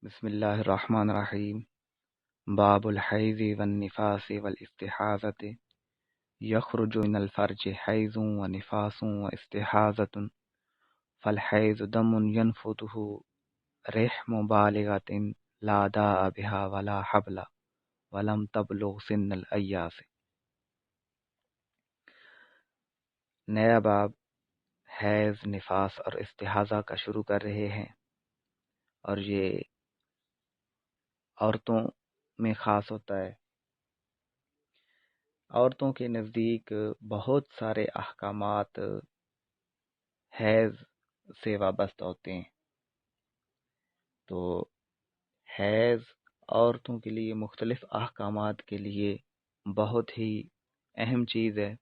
بسم اللہ الرحمن الرحیم باب الحیض والنفاس والاستحاضة یخرج من الفرج حیض ونفاس واستحاضة فالحیض دم ينفته رحم بالغة لا داء بها ولا حبل ولم تبلغ سن الایاس۔ نیا باب حیض، نفاس اور استحاضہ کا شروع کر رہے ہیں، اور یہ عورتوں میں خاص ہوتا ہے۔ عورتوں کے نزدیک بہت سارے احکامات حیض سے وابستہ ہوتے ہیں، تو حیض عورتوں کے لیے مختلف احکامات کے لیے بہت ہی اہم چیز ہے،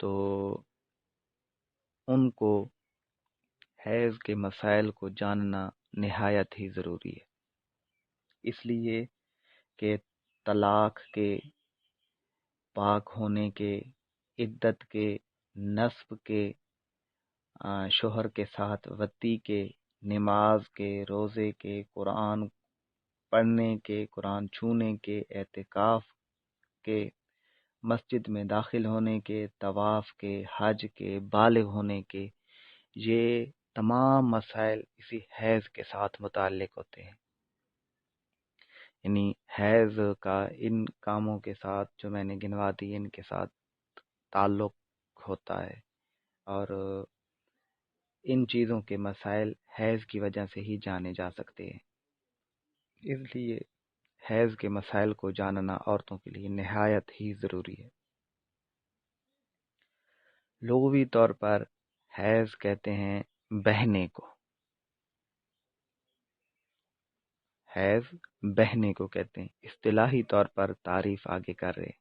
تو ان کو حیض کے مسائل کو جاننا نہایت ہی ضروری ہے، اس لیے کہ طلاق کے، پاک ہونے کے، عدت کے، نصب کے، شوہر کے ساتھ وطی کے، نماز کے، روزے کے، قرآن پڑھنے کے، قرآن چھونے کے، اعتکاف کے، مسجد میں داخل ہونے کے، طواف کے، حج کے، بالغ ہونے کے، یہ تمام مسائل اسی حیض کے ساتھ متعلق ہوتے ہیں۔ یعنی حیض کا ان کاموں کے ساتھ جو میں نے گنوا دی، ان کے ساتھ تعلق ہوتا ہے، اور ان چیزوں کے مسائل حیض کی وجہ سے ہی جانے جا سکتے ہیں، اس لیے حیض کے مسائل کو جاننا عورتوں کے لیے نہایت ہی ضروری ہے۔ لغوی طور پر حیض کہتے ہیں بہنے کو، حیض بہنے کو کہتے ہیں۔ اصطلاحی طور پر تعریف آگے کر رہے ہیں۔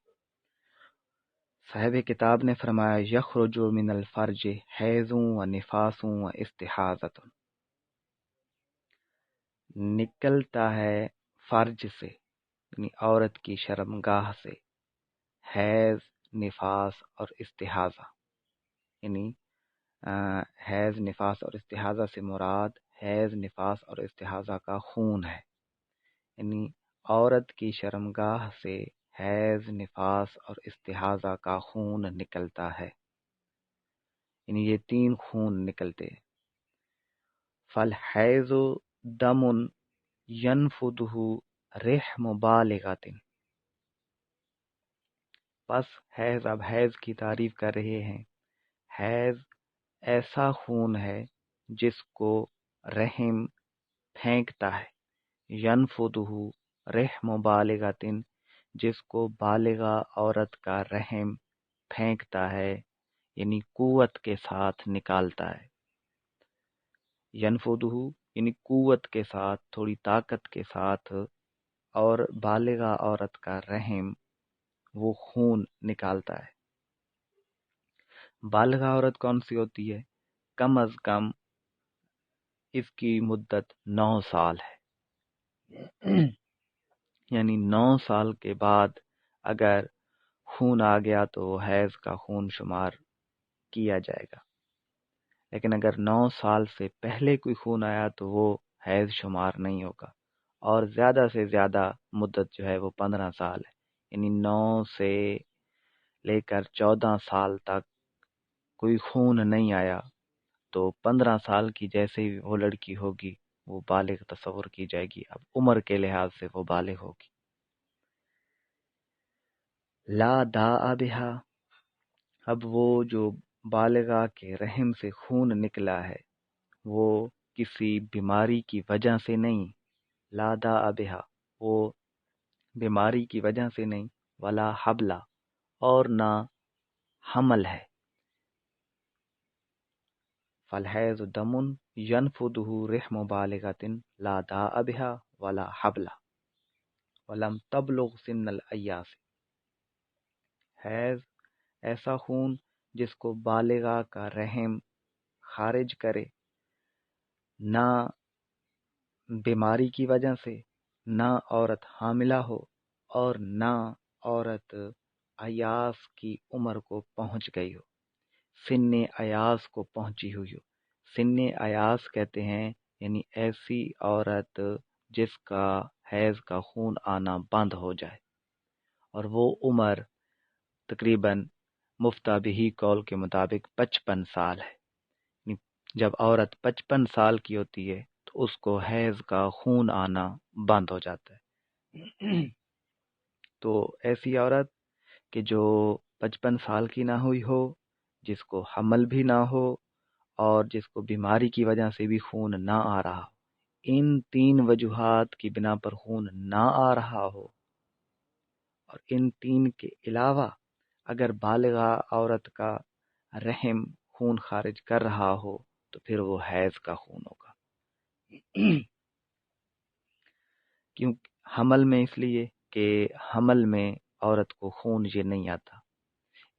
صاحب کتاب نے فرمایا یخرج من الفرج حیض و نفاس و استحاضۃ، نکلتا ہے فرج سے، یعنی عورت کی شرمگاہ سے، حیض، نفاس اور استحاضہ، یعنی حیض، نفاس اور استحاضہ سے مراد حیض، نفاس اور استحاضہ کا خون ہے، یعنی عورت کی شرمگاہ سے حیض، نفاس اور استحاضہ کا خون نکلتا ہے، یعنی یہ تین خون نکلتے ہیں۔ فالحیض دم ینفدہ رحم بالغۃ، پس حیض، اب حیض کی تعریف کر رہے ہیں۔ حیض ایسا خون ہے جس کو رحم پھینکتا ہے، ینفدہ رحم بالغۃ، جس کو بالغہ عورت کا رحم پھینکتا ہے، یعنی قوت کے ساتھ نکالتا ہے۔ ینفدہ یعنی قوت کے ساتھ، تھوڑی طاقت کے ساتھ، اور بالغہ عورت کا رحم وہ خون نکالتا ہے۔ بالغہ عورت کون سی ہوتی ہے؟ کم از کم اس کی مدت 9 سال ہے، یعنی 9 سال کے بعد اگر خون آ گیا تو وہ حیض کا خون شمار کیا جائے گا، لیکن اگر 9 سال سے پہلے کوئی خون آیا تو وہ حیض شمار نہیں ہوگا، اور زیادہ سے زیادہ مدت جو ہے وہ 15 سال ہے، یعنی 9 سے لے کر 14 سال تک کوئی خون نہیں آیا تو 15 سال کی جیسے ہی وہ لڑکی ہوگی وہ بالغ تصور کی جائے گی، اب عمر کے لحاظ سے وہ بالغ ہوگی۔ لا داء بہا، اب وہ جو بالغہ کے رحم سے خون نکلا ہے وہ کسی بیماری کی وجہ سے نہیں، لا داء بہا، وہ بیماری کی وجہ سے نہیں، ولا حبلہ، اور نہ حمل ہے۔ فالحیض دم ینفدہ رحم بالغۃ لا داء بہا ولا حبلہ ولم تبلغ سن الایاس، حیض ایسا خون جس کو بالغہ کا رحم خارج کرے، نہ بیماری کی وجہ سے، نہ عورت حاملہ ہو، اور نہ عورت ایاس کی عمر کو پہنچ گئی ہو، سن ایاس کو پہنچی ہوئی ہو۔ سن ایاس کہتے ہیں یعنی ایسی عورت جس کا حیض کا خون آنا بند ہو جائے، اور وہ عمر تقریباً مفتہ بہی قول کے مطابق 55 سال ہے۔ یعنی جب عورت 55 سال کی ہوتی ہے تو اس کو حیض کا خون آنا بند ہو جاتا ہے۔ تو ایسی عورت کہ جو 55 سال کی نہ ہوئی ہو، جس کو حمل بھی نہ ہو، اور جس کو بیماری کی وجہ سے بھی خون نہ آ رہا ہو، ان 3 وجوہات کی بنا پر خون نہ آ رہا ہو، اور ان 3 کے علاوہ اگر بالغہ عورت کا رحم خون خارج کر رہا ہو تو پھر وہ حیض کا خون ہوگا۔ کیوں حمل میں؟ اس لیے کہ حمل میں عورت کو خون یہ نہیں آتا،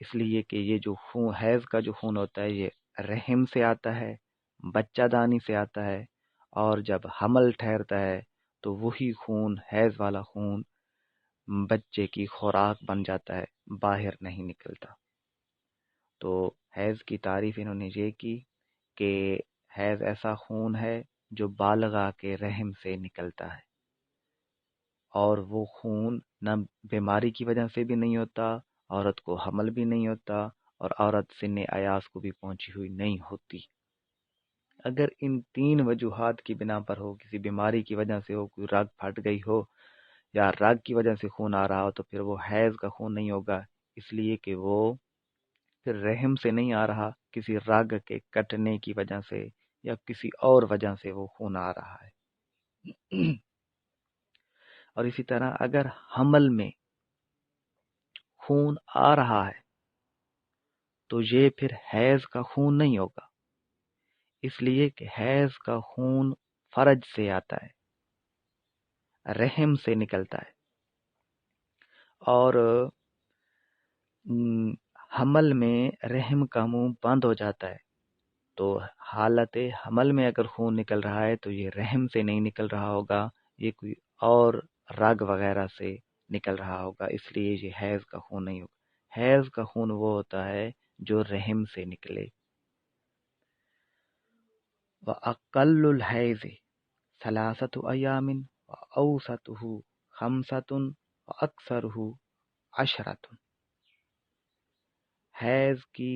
اس لیے کہ یہ جو خون حیض کا جو خون ہوتا ہے یہ رحم سے آتا ہے، بچہ دانی سے آتا ہے، اور جب حمل ٹھہرتا ہے تو وہی خون، حیض والا خون، بچے کی خوراک بن جاتا ہے، باہر نہیں نکلتا۔ تو حیض کی تعریف انہوں نے یہ کی کہ حیض ایسا خون ہے جو بالغہ کے رحم سے نکلتا ہے، اور وہ خون نہ بیماری کی وجہ سے بھی نہیں ہوتا، عورت کو حمل بھی نہیں ہوتا، اور عورت سن ایاس کو بھی پہنچی ہوئی نہیں ہوتی۔ اگر ان 3 وجوہات کی بنا پر ہو، کسی بیماری کی وجہ سے ہو، کوئی رگ پھٹ گئی ہو یا رگ کی وجہ سے خون آ رہا ہو، تو پھر وہ حیض کا خون نہیں ہوگا، اس لیے کہ وہ پھر رحم سے نہیں آ رہا، کسی رگ کے کٹنے کی وجہ سے یا کسی اور وجہ سے وہ خون آ رہا ہے۔ اور اسی طرح اگر حمل میں خون آ رہا ہے تو یہ پھر حیض کا خون نہیں ہوگا، اس لیے کہ حیض کا خون فرج سے آتا ہے، رحم سے نکلتا ہے، اور حمل میں رحم کا منہ بند ہو جاتا ہے، تو حالت حمل میں اگر خون نکل رہا ہے تو یہ رحم سے نہیں نکل رہا ہوگا، یہ کوئی اور رگ وغیرہ سے نکل رہا ہوگا، اس لیے یہ حیض کا خون نہیں ہوگا۔ حیض کا خون وہ ہوتا ہے جو رحم سے نکلے۔ وَأَقَلُّ الْحَيْضِ ثَلَاثَةُ أَيَّامٍ وَأَوْسَطُهُ 5 وَأَكْثَرُهُ 10۔ حیض کی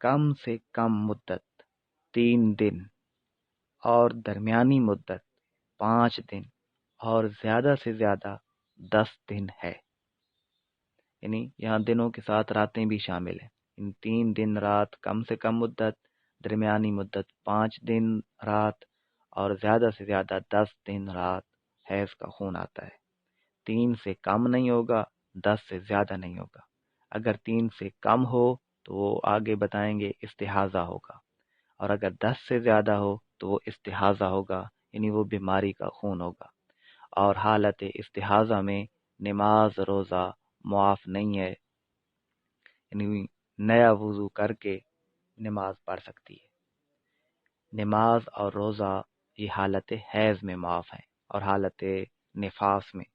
کم سے کم مدت 3 دن، اور درمیانی مدت 5 دن، اور زیادہ سے زیادہ 10 دن ہے۔ یعنی یہاں دنوں کے ساتھ راتیں بھی شامل ہیں۔ ان 3 دن رات کم سے کم مدت، درمیانی مدت 5 دن رات، اور زیادہ سے زیادہ 10 دن رات حیض کا خون آتا ہے۔ 3 سے کم نہیں ہوگا، 10 سے زیادہ نہیں ہوگا۔ اگر 3 سے کم ہو تو وہ آگے بتائیں گے استحاضہ ہوگا، اور اگر 10 سے زیادہ ہو تو وہ استحاضہ ہوگا، یعنی وہ بیماری کا خون ہوگا۔ اور حالت استحاضہ میں نماز روزہ معاف نہیں ہے، یعنی نیا وضو کر کے نماز پڑھ سکتی ہے۔ نماز اور روزہ یہ حالت حیض میں معاف ہیں، اور حالت نفاس میں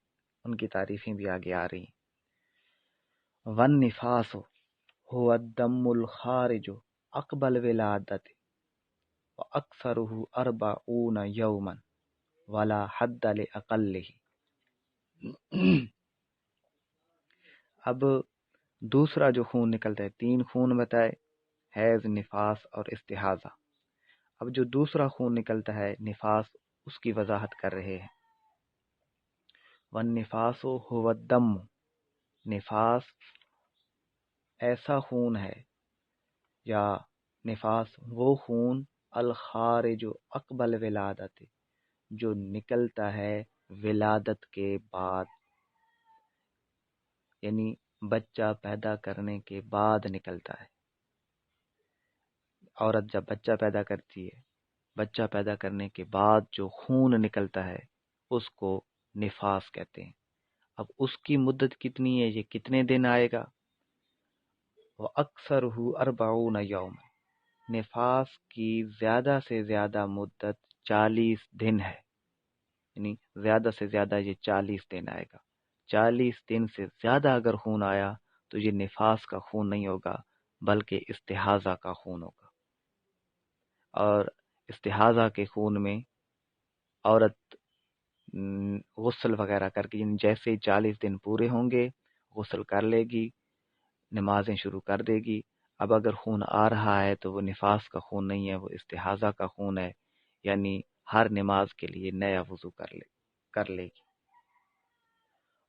ان کی تعریفیں بھی آگے آ رہی ہیں۔ وَالنِّفَاسُ هُوَ الدَّمُّ الْخَارِجُ عَقْبَ الْوِلَادَةِ وَأَكْثَرُهُ 40 يَوْمًا وَلَا حَدَّ لِأَقَلِّهِ۔ اب دوسرا جو خون نکلتا ہے، 3 خون بتائے، حیض، نفاس اور استحاضہ۔ اب جو دوسرا خون نکلتا ہے نفاس، اس کی وضاحت کر رہے ہیں۔ وَالنِّفَاسُ هُوَ الدَّمُّ، نفاس ایسا خون ہے، یا نفاس وہ خون، الخارج اقبل ولادت، جو نکلتا ہے ولادت کے بعد، یعنی بچہ پیدا کرنے کے بعد نکلتا ہے۔ عورت جب بچہ پیدا کرتی ہے، بچہ پیدا کرنے کے بعد جو خون نکلتا ہے اس کو نفاس کہتے ہیں۔ اب اس کی مدت کتنی ہے، یہ کتنے دن آئے گا؟ وَأَكْثَرُهُ 40 يَوْمًا، نفاس کی زیادہ سے زیادہ مدت 40 دن ہے، یعنی زیادہ سے زیادہ یہ 40 دن آئے گا۔ 40 دن سے زیادہ اگر خون آیا تو یہ نفاس کا خون نہیں ہوگا، بلکہ استحاضہ کا خون ہوگا۔ اور استحاضہ کے خون میں عورت غسل وغیرہ کر کے، یعنی جیسے 40 دن پورے ہوں گے غسل کر لے گی، نمازیں شروع کر دے گی۔ اب اگر خون آ رہا ہے تو وہ نفاس کا خون نہیں ہے، وہ استحاضہ کا خون ہے، یعنی ہر نماز کے لیے نیا وضو کر لے گی۔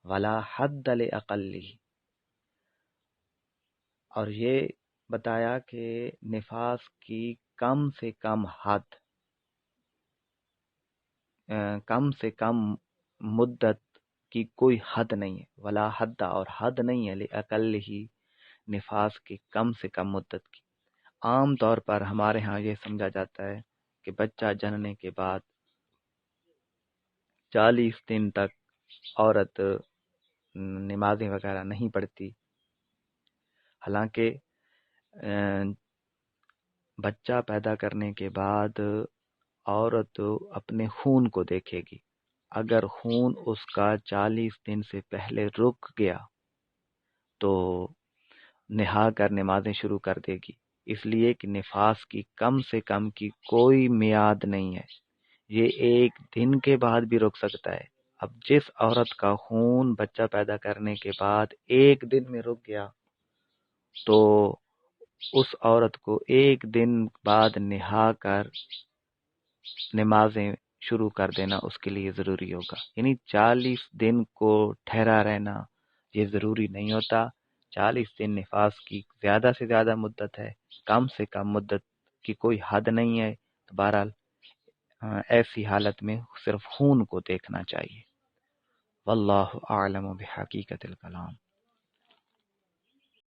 ولا حد لأقلہ، اور یہ بتایا کہ نفاس کی کم سے کم حد، کم سے کم مدت کی کوئی حد نہیں ہے، ولا حد، اور حد نہیں ہے لأقلہ، نفاس کی کم سے کم مدت کی۔ عام طور پر ہمارے ہاں یہ سمجھا جاتا ہے کہ بچہ جننے کے بعد 40 دن تک عورت نمازیں وغیرہ نہیں پڑھتی، حالانکہ بچہ پیدا کرنے کے بعد عورت اپنے خون کو دیکھے گی۔ اگر خون اس کا 40 دن سے پہلے رک گیا تو نہا کر نمازیں شروع کر دے گی، اس لیے کہ نفاس کی کم سے کم کی کوئی میعاد نہیں ہے، یہ ایک دن کے بعد بھی رک سکتا ہے۔ اب جس عورت کا خون بچہ پیدا کرنے کے بعد ایک دن میں رک گیا تو اس عورت کو ایک دن بعد نہا کر نمازیں شروع کر دینا اس کے لیے ضروری ہوگا، یعنی 40 دن کو ٹھہرا رہنا یہ ضروری نہیں ہوتا۔ 40 دن نفاس کی زیادہ سے زیادہ مدت ہے، کم سے کم مدت کی کوئی حد نہیں ہے، تو بہرحال ایسی حالت میں صرف خون کو دیکھنا چاہیے۔ واللہ اعلم بحقیقت الکلام۔